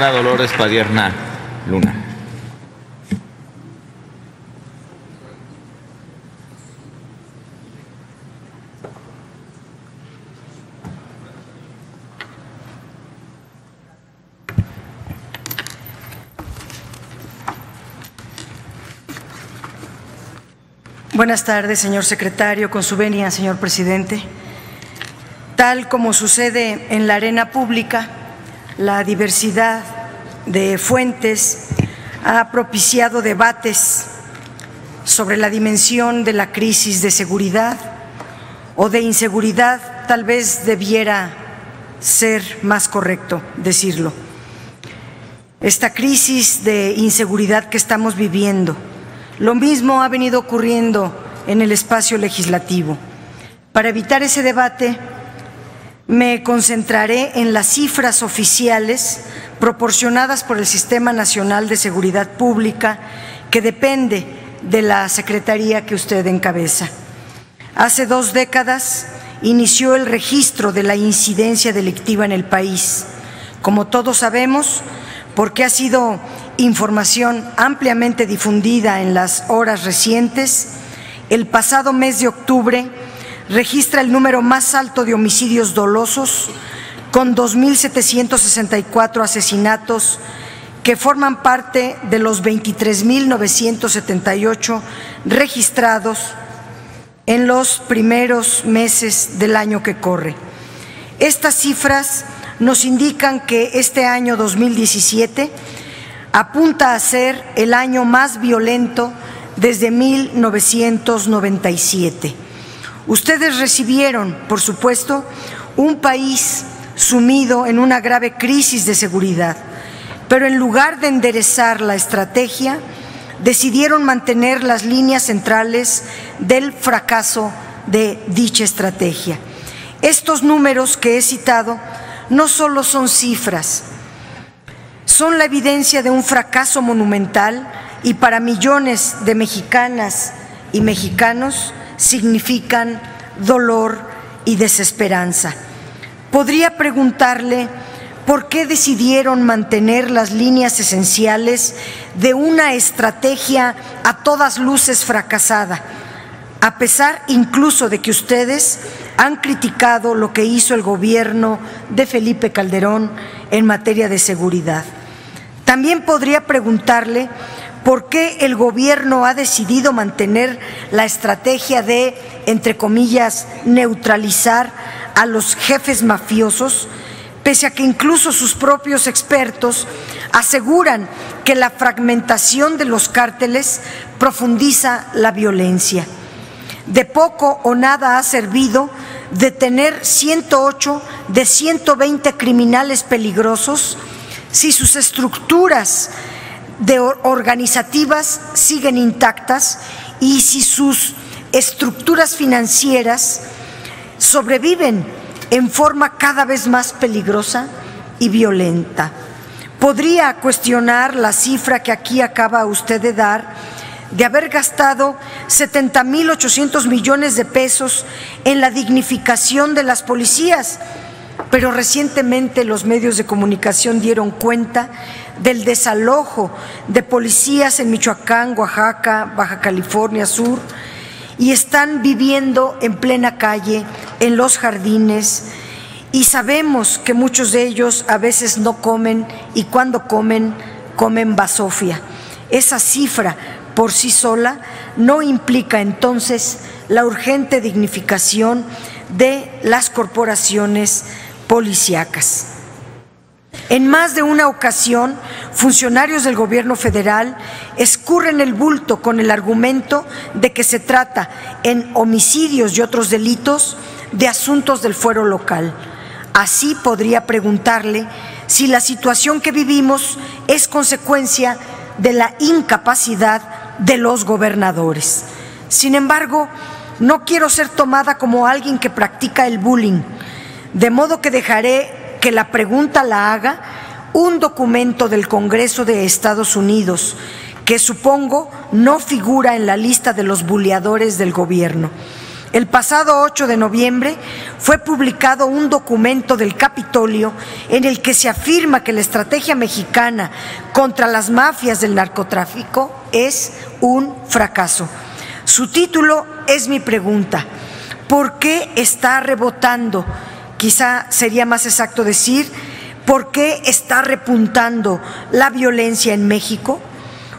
Dolores Padierna Luna. Buenas tardes, señor secretario. Con su venia, señor presidente. Tal como sucede en la arena pública, la diversidad de fuentes ha propiciado debates sobre la dimensión de la crisis de seguridad o de inseguridad. Tal vez debiera ser más correcto decirlo. Esta crisis de inseguridad que estamos viviendo, lo mismo ha venido ocurriendo en el espacio legislativo. Para evitar ese debate, me concentraré en las cifras oficiales proporcionadas por el Sistema Nacional de Seguridad Pública, que depende de la secretaría que usted encabeza. Hace 2 décadas inició el registro de la incidencia delictiva en el país. Como todos sabemos, porque ha sido información ampliamente difundida en las horas recientes, el pasado mes de octubre registra el número más alto de homicidios dolosos, con 2.764 asesinatos que forman parte de los 23.978 registrados en los primeros meses del año que corre. Estas cifras nos indican que este año 2017 apunta a ser el año más violento desde 1997. Ustedes recibieron, por supuesto, un país sumido en una grave crisis de seguridad, pero en lugar de enderezar la estrategia, decidieron mantener las líneas centrales del fracaso de dicha estrategia. Estos números que he citado no solo son cifras, son la evidencia de un fracaso monumental y para millones de mexicanas y mexicanos significan dolor y desesperanza. Podría preguntarle por qué decidieron mantener las líneas esenciales de una estrategia a todas luces fracasada, a pesar incluso de que ustedes han criticado lo que hizo el gobierno de Felipe Calderón en materia de seguridad. También podría preguntarle por qué el gobierno ha decidido mantener la estrategia de, entre comillas, neutralizar a los jefes mafiosos, pese a que incluso sus propios expertos aseguran que la fragmentación de los cárteles profundiza la violencia. De poco o nada ha servido detener 108 de 120 criminales peligrosos si sus estructuras organizativas siguen intactas y si sus estructuras financieras sobreviven en forma cada vez más peligrosa y violenta. Podría cuestionar la cifra que aquí acaba usted de dar, de haber gastado 70.800 millones de pesos en la dignificación de las policías, pero recientemente los medios de comunicación dieron cuenta del desalojo de policías en Michoacán, Oaxaca, Baja California Sur, y están viviendo en plena calle, en los jardines, y sabemos que muchos de ellos a veces no comen y cuando comen, comen basofia. Esa cifra por sí sola no implica entonces la urgente dignificación de las corporaciones policíacas. En más de una ocasión, funcionarios del gobierno federal escurren el bulto con el argumento de que se trata, en homicidios y otros delitos, de asuntos del fuero local. Así podría preguntarle si la situación que vivimos es consecuencia de la incapacidad de los gobernadores. Sin embargo, no quiero ser tomada como alguien que practica el bullying, de modo que dejaré que la pregunta la haga un documento del Congreso de Estados Unidos, que supongo no figura en la lista de los buleadores del gobierno. El pasado 8 de noviembre fue publicado un documento del Capitolio en el que se afirma que la estrategia mexicana contra las mafias del narcotráfico es un fracaso. Su título es mi pregunta: ¿por qué está rebotando? Quizá sería más exacto decir, ¿por qué está repuntando la violencia en México?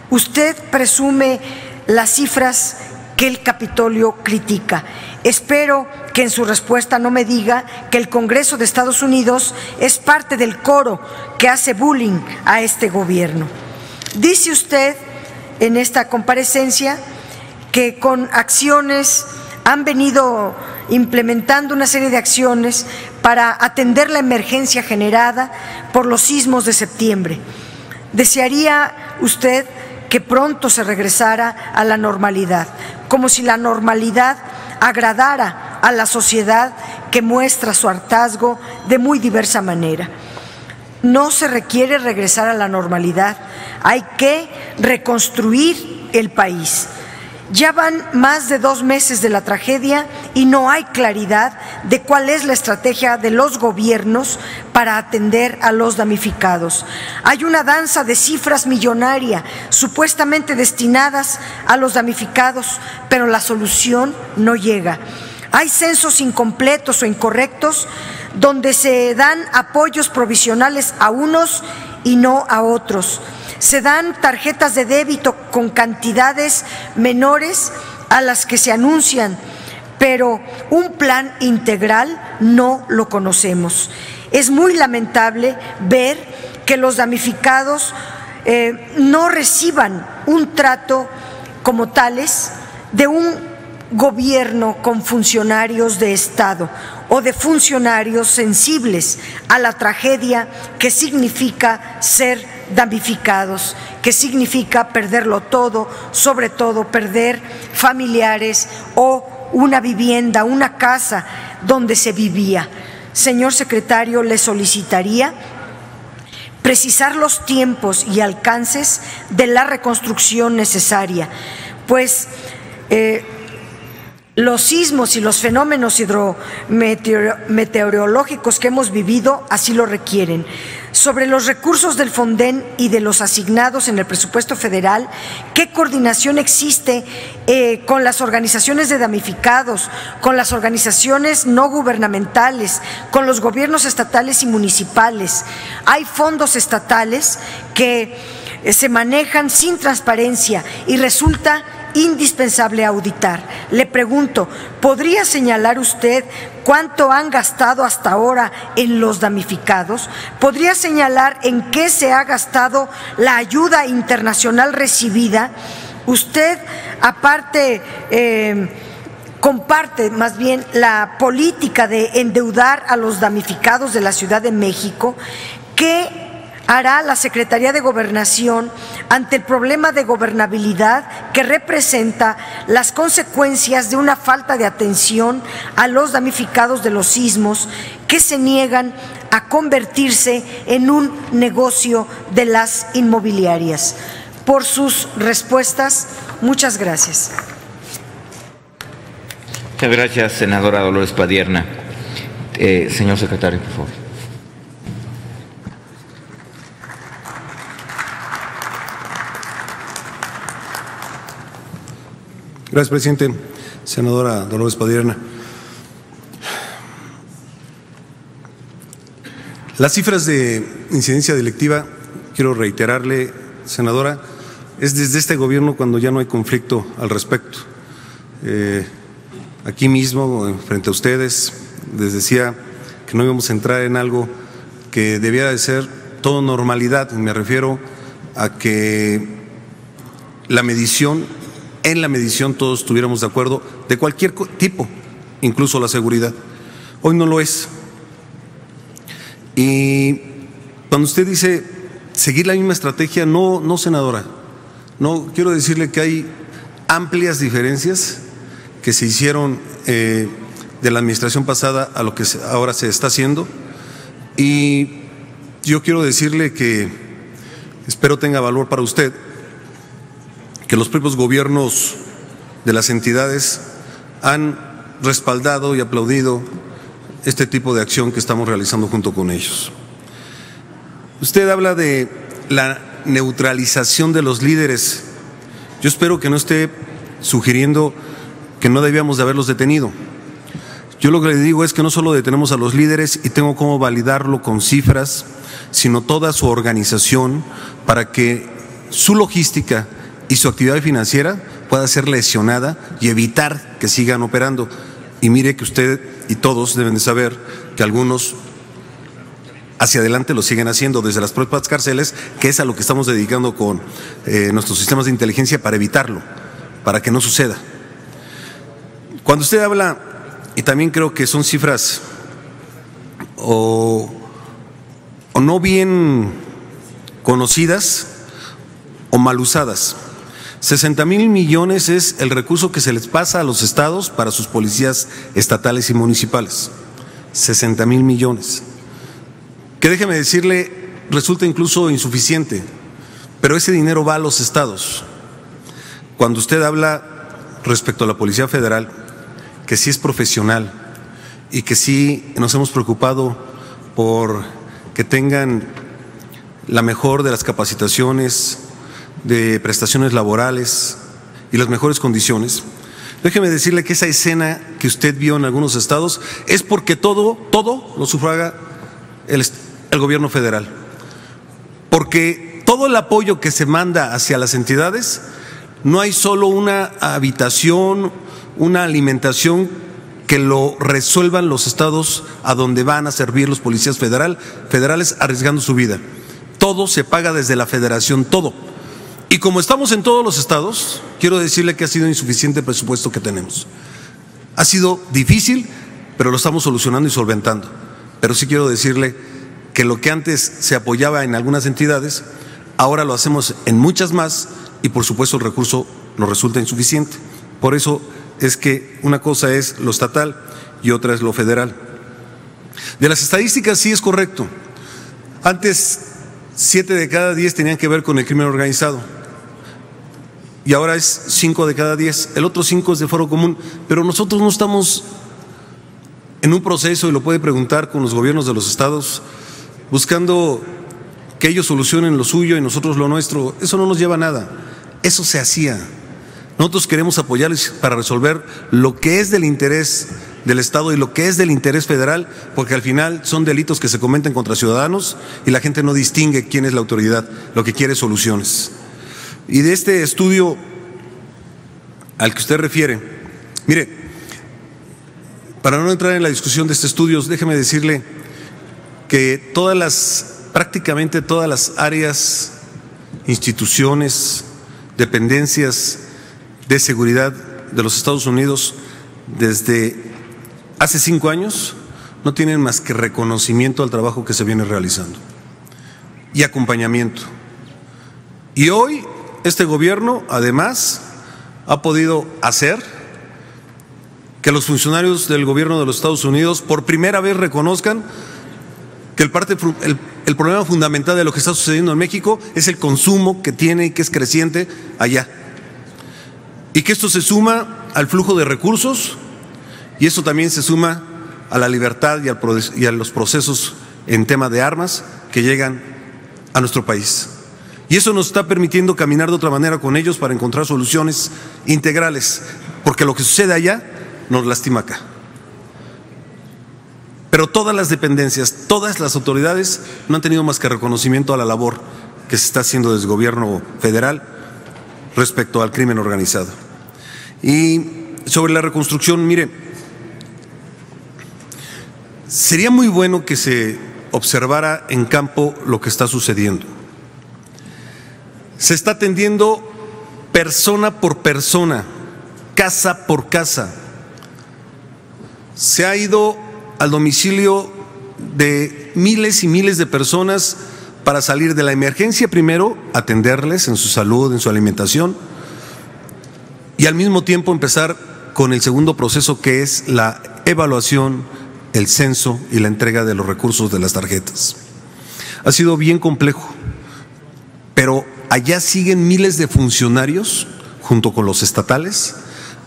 Usted presume las cifras que el Capitolio critica. Espero que en su respuesta no me diga que el Congreso de Estados Unidos es parte del coro que hace bullying a este gobierno. Dice usted en esta comparecencia que con acciones han venido implementando una serie de acciones para atender la emergencia generada por los sismos de septiembre. ¿Desearía usted que pronto se regresara a la normalidad, como si la normalidad agradara a la sociedad que muestra su hartazgo de muy diversa manera? No se requiere regresar a la normalidad, hay que reconstruir el país. Ya van más de 2 meses de la tragedia y no hay claridad de cuál es la estrategia de los gobiernos para atender a los damnificados. Hay una danza de cifras millonaria supuestamente destinadas a los damnificados, pero la solución no llega. Hay censos incompletos o incorrectos donde se dan apoyos provisionales a unos y no a otros. Se dan tarjetas de débito con cantidades menores a las que se anuncian, pero un plan integral no lo conocemos. Es muy lamentable ver que los damnificados no reciban un trato como tales de un gobierno con funcionarios de Estado o de funcionarios sensibles a la tragedia que significa ser damnificados, que significa perderlo todo, sobre todo perder familiares o una vivienda, una casa donde se vivía. Señor secretario, le solicitaría precisar los tiempos y alcances de la reconstrucción necesaria, pues los sismos y los fenómenos hidrometeorológicos que hemos vivido así lo requieren. Sobre los recursos del Fonden y de los asignados en el presupuesto federal, ¿qué coordinación existe con las organizaciones de damnificados, con las organizaciones no gubernamentales, con los gobiernos estatales y municipales? Hay fondos estatales que se manejan sin transparencia y resulta indispensable auditar. Le pregunto, ¿podría señalar usted cuánto han gastado hasta ahora en los damnificados? ¿Podría señalar en qué se ha gastado la ayuda internacional recibida? Usted, aparte, comparte más bien la política de endeudar a los damnificados de la Ciudad de México. ¿Qué hará la Secretaría de Gobernación ante el problema de gobernabilidad que representa las consecuencias de una falta de atención a los damnificados de los sismos que se niegan a convertirse en un negocio de las inmobiliarias? Por sus respuestas, muchas gracias. Muchas gracias, senadora Dolores Padierna. Señor secretario, por favor. Gracias, presidente. Senadora Dolores Padierna. Las cifras de incidencia delictiva, quiero reiterarle, senadora, es desde este gobierno cuando ya no hay conflicto al respecto. Aquí mismo, frente a ustedes, les decía que no íbamos a entrar en algo que debiera de ser todo normalidad. Me refiero a que en la medición todos estuviéramos de acuerdo de cualquier tipo, incluso la seguridad. Hoy no lo es. Y cuando usted dice seguir la misma estrategia, no, senadora. No, quiero decirle que hay amplias diferencias que se hicieron de la administración pasada a lo que ahora se está haciendo. Y yo quiero decirle que espero tenga valor para usted que los propios gobiernos de las entidades han respaldado y aplaudido este tipo de acción que estamos realizando junto con ellos. Usted habla de la neutralización de los líderes. Yo espero que no esté sugiriendo que no debíamos de haberlos detenido. Yo lo que le digo es que no solo detenemos a los líderes y tengo cómo validarlo con cifras, sino toda su organización para que su logística y su actividad financiera pueda ser lesionada y evitar que sigan operando. Y mire que usted y todos deben de saber que algunos hacia adelante lo siguen haciendo desde las propias cárceles, que es a lo que estamos dedicando con nuestros sistemas de inteligencia para evitarlo, para que no suceda. Cuando usted habla, y también creo que son cifras o no bien conocidas o mal usadas. 60,000 millones es el recurso que se les pasa a los estados para sus policías estatales y municipales. 60,000 millones. Que déjeme decirle, resulta incluso insuficiente, pero ese dinero va a los estados. Cuando usted habla respecto a la Policía Federal, que sí es profesional y que sí nos hemos preocupado por que tengan la mejor de las capacitaciones, de prestaciones laborales y las mejores condiciones, déjeme decirle que esa escena que usted vio en algunos estados es porque todo lo sufraga el gobierno federal. Porque todo el apoyo que se manda hacia las entidades, no hay solo una habitación, una alimentación que lo resuelvan los estados a donde van a servir los policías federales arriesgando su vida. Todo se paga desde la federación, todo. Y como estamos en todos los estados, quiero decirle que ha sido insuficiente el presupuesto que tenemos. Ha sido difícil, pero lo estamos solucionando y solventando. Pero sí quiero decirle que lo que antes se apoyaba en algunas entidades, ahora lo hacemos en muchas más y por supuesto el recurso nos resulta insuficiente. Por eso es que una cosa es lo estatal y otra es lo federal. De las estadísticas sí es correcto. Antes 7 de cada 10 tenían que ver con el crimen organizado y ahora es 5 de cada 10. El otro 5 es de foro común, pero nosotros no estamos en un proceso, y lo puede preguntar con los gobiernos de los estados, buscando que ellos solucionen lo suyo y nosotros lo nuestro. Eso no nos lleva a nada. Eso se hacía. Nosotros queremos apoyarles para resolver lo que es del interés del Estado y lo que es del interés federal, porque al final son delitos que se cometen contra ciudadanos y la gente no distingue quién es la autoridad, lo que quiere es soluciones. Y de este estudio al que usted refiere, mire, para no entrar en la discusión de este estudio, déjeme decirle que prácticamente todas las áreas, instituciones, dependencias de seguridad de los Estados Unidos desde hace 5 años no tienen más que reconocimiento al trabajo que se viene realizando y acompañamiento. Y hoy este gobierno además ha podido hacer que los funcionarios del gobierno de los Estados Unidos por primera vez reconozcan que el problema fundamental de lo que está sucediendo en México es el consumo que tiene y que es creciente allá. Y que esto se suma al flujo de recursos y esto también se suma a la libertad y a los procesos en tema de armas que llegan a nuestro país. Y eso nos está permitiendo caminar de otra manera con ellos para encontrar soluciones integrales, porque lo que sucede allá nos lastima acá. Pero todas las dependencias, todas las autoridades no han tenido más que reconocimiento a la labor que se está haciendo desde el gobierno federal respecto al crimen organizado. Y sobre la reconstrucción, mire, sería muy bueno que se observara en campo lo que está sucediendo. Se está atendiendo persona por persona, casa por casa. Se ha ido al domicilio de miles y miles de personas para salir de la emergencia primero, atenderles en su salud, en su alimentación, y al mismo tiempo empezar con el segundo proceso, que es la evaluación, el censo y la entrega de los recursos de las tarjetas. Ha sido bien complejo, pero allá siguen miles de funcionarios junto con los estatales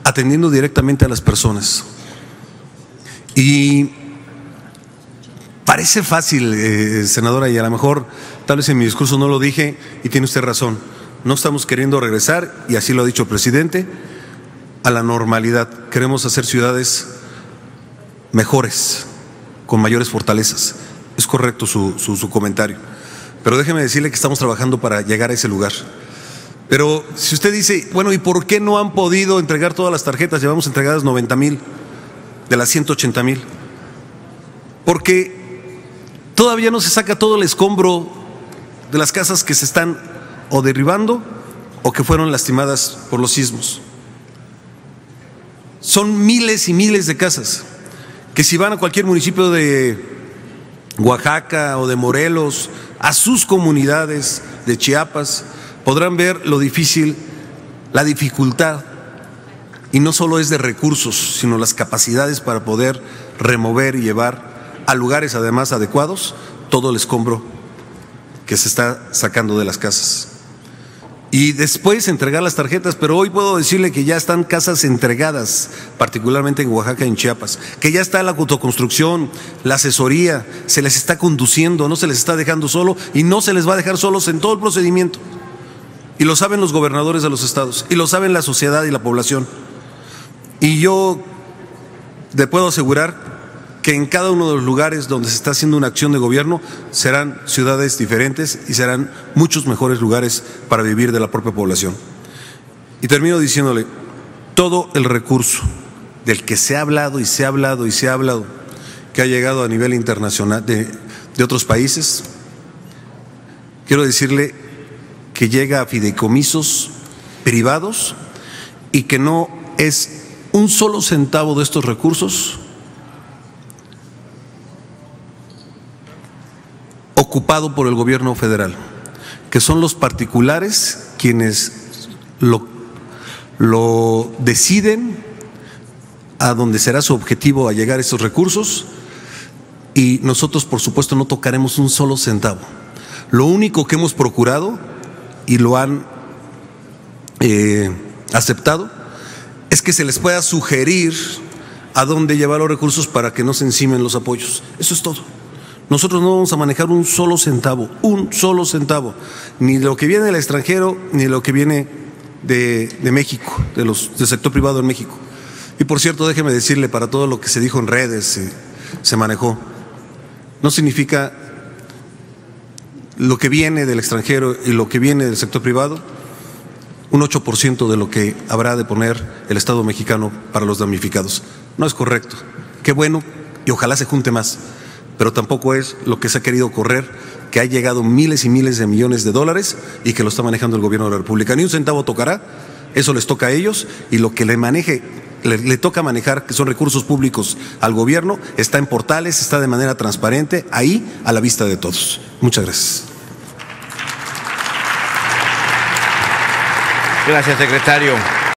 atendiendo directamente a las personas. Y parece fácil, senadora, y a lo mejor tal vez en mi discurso no lo dije y tiene usted razón. No estamos queriendo regresar, y así lo ha dicho el presidente, a la normalidad. Queremos hacer ciudades mejores, con mayores fortalezas. Es correcto su comentario. Pero déjeme decirle que estamos trabajando para llegar a ese lugar. Pero si usted dice, bueno, ¿y por qué no han podido entregar todas las tarjetas? Llevamos entregadas 90,000 de las 180,000. Porque todavía no se saca todo el escombro de las casas que se están o derribando o que fueron lastimadas por los sismos. Son miles y miles de casas que si van a cualquier municipio de Oaxaca o de Morelos, a sus comunidades de Chiapas, podrán ver lo difícil, la dificultad, y no solo es de recursos, sino las capacidades para poder remover y llevar a lugares además adecuados todo el escombro que se está sacando de las casas. Y después entregar las tarjetas, pero hoy puedo decirle que ya están casas entregadas, particularmente en Oaxaca y en Chiapas, que ya está la autoconstrucción, la asesoría, se les está conduciendo, no se les está dejando solo y no se les va a dejar solos en todo el procedimiento. Y lo saben los gobernadores de los estados, y lo saben la sociedad y la población. Y yo le puedo asegurar que en cada uno de los lugares donde se está haciendo una acción de gobierno serán ciudades diferentes y serán muchos mejores lugares para vivir de la propia población. Y termino diciéndole, todo el recurso del que se ha hablado y se ha hablado y se ha hablado, que ha llegado a nivel internacional de otros países, quiero decirle que llega a fideicomisos privados y que no es un solo centavo de estos recursos ocupado por el gobierno federal, que son los particulares quienes lo deciden a dónde será su objetivo a llegar a estos recursos, y nosotros por supuesto no tocaremos un solo centavo. Lo único que hemos procurado, y lo han aceptado, es que se les pueda sugerir a dónde llevar los recursos para que no se encimen los apoyos. Eso es todo. Nosotros no vamos a manejar un solo centavo, ni de lo que viene del extranjero, ni de lo que viene de México, del sector privado en México. Y por cierto, déjeme decirle, para todo lo que se dijo en redes, se manejó, no significa lo que viene del extranjero y lo que viene del sector privado, un 8% de lo que habrá de poner el Estado mexicano para los damnificados. No es correcto. Qué bueno, y ojalá se junte más. Pero tampoco es lo que se ha querido correr, que ha llegado miles y miles de millones de dólares y que lo está manejando el gobierno de la República. Ni un centavo tocará, eso les toca a ellos, y lo que le toca manejar, que son recursos públicos al gobierno, está en portales, está de manera transparente, ahí a la vista de todos. Muchas gracias. Gracias, secretario.